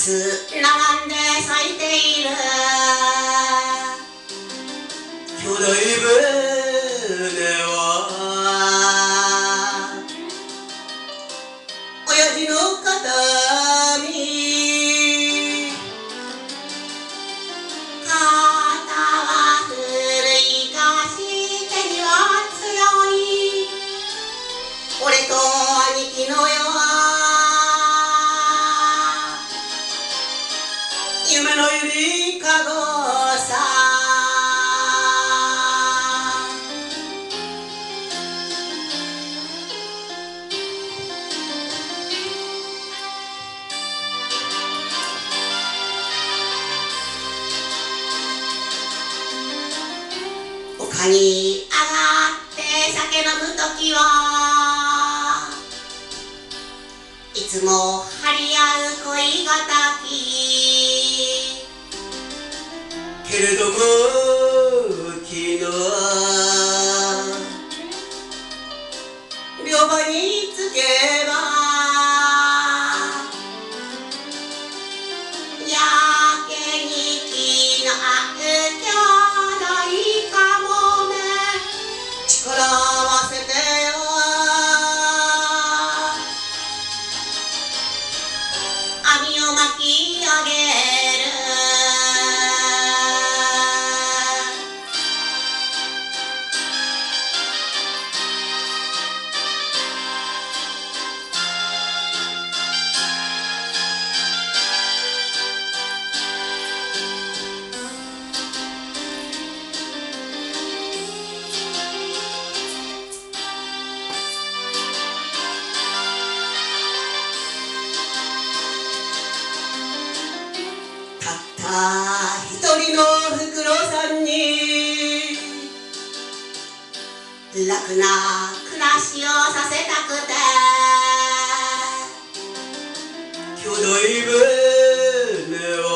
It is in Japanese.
つ並んで咲いている巨大船は親父の肩身肩は古いがし手には強い俺と兄貴のよ夢のゆりかごさ丘に上がって酒飲むときはいつも張り合う恋がたきけれども昨日両場につけばやけに気の合う兄弟かもね力を合わせてよ網を巻き上げる一人のフクロウさんに楽な暮らしをさせたくて巨大船は